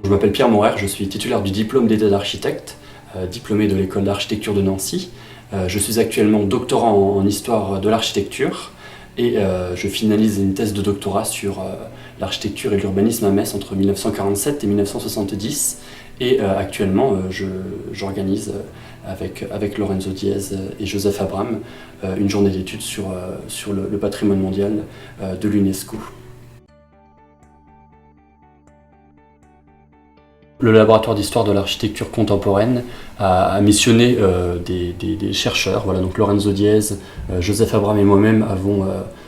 Je m'appelle Pierre Morer, je suis titulaire du diplôme d'état d'architecte, diplômé de l'école d'architecture de Nancy. Je suis actuellement doctorant en histoire de l'architecture et je finalise une thèse de doctorat sur l'architecture et l'urbanisme à Metz entre 1947 et 1970. Et actuellement, j'organise avec Lorenzo Diez et Joseph Abram une journée d'études sur le patrimoine mondial de l'UNESCO. Le laboratoire d'histoire de l'architecture contemporaine a missionné des chercheurs. Voilà, donc Lorenzo Diez, Joseph Abram et moi-même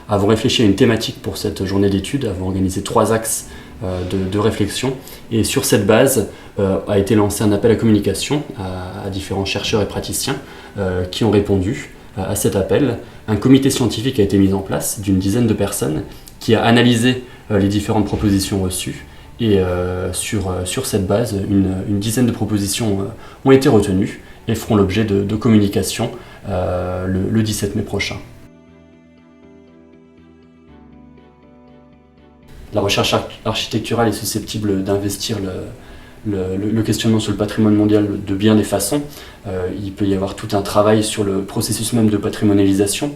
avons réfléchi à une thématique pour cette journée d'études, avons organisé 3 axes de réflexion. Et sur cette base a été lancé un appel à communication à différents chercheurs et praticiens qui ont répondu à cet appel. Un comité scientifique a été mis en place d'une dizaine de personnes qui a analysé les différentes propositions reçues. Et sur cette base, une dizaine de propositions ont été retenues et feront l'objet de communication le 17 mai prochain. La recherche architecturale est susceptible d'investir le questionnement sur le patrimoine mondial de bien des façons. Il peut y avoir tout un travail sur le processus même de patrimonialisation,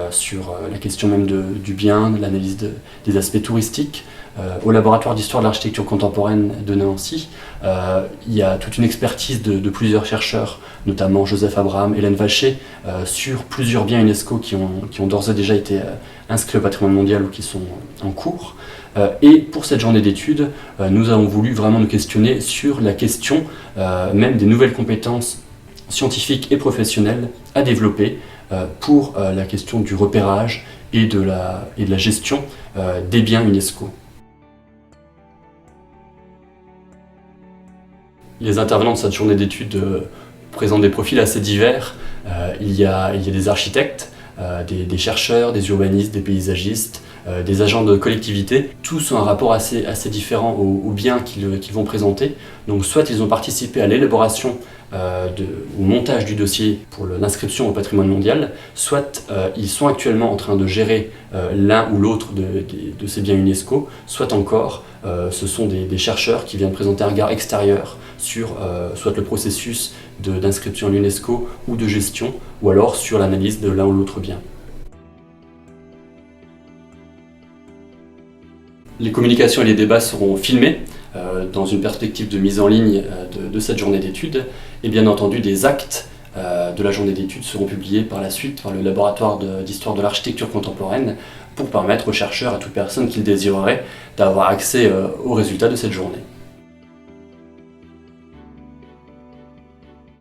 sur la question même du bien, l'analyse des aspects touristiques. Au laboratoire d'histoire de l'architecture contemporaine de Nancy, il y a toute une expertise de plusieurs chercheurs, notamment Joseph Abram, Hélène Vacher, sur plusieurs biens UNESCO qui ont d'ores et déjà été inscrits au patrimoine mondial ou qui sont en cours. Et pour cette journée d'études, nous avons voulu vraiment nous questionner sur la question même des nouvelles compétences scientifiques et professionnelles à développer pour la question du repérage et de la gestion des biens UNESCO. Les intervenants de cette journée d'études présentent des profils assez divers. Il y a des architectes, des chercheurs, des urbanistes, des paysagistes, des agents de collectivité. Tous ont un rapport assez différent aux biens qu'ils vont présenter. Donc soit ils ont participé à l'élaboration au montage du dossier pour l'inscription au patrimoine mondial, soit ils sont actuellement en train de gérer l'un ou l'autre de ces biens UNESCO, soit encore ce sont des chercheurs qui viennent présenter un regard extérieur sur soit le processus d'inscription à l'UNESCO ou de gestion, ou alors sur l'analyse de l'un ou l'autre bien. Les communications et les débats seront filmés dans une perspective de mise en ligne de cette journée d'études, et bien entendu des actes de la journée d'études seront publiés par la suite par le laboratoire d'histoire de l'architecture contemporaine pour permettre aux chercheurs et à toute personne qui le désirerait d'avoir accès aux résultats de cette journée.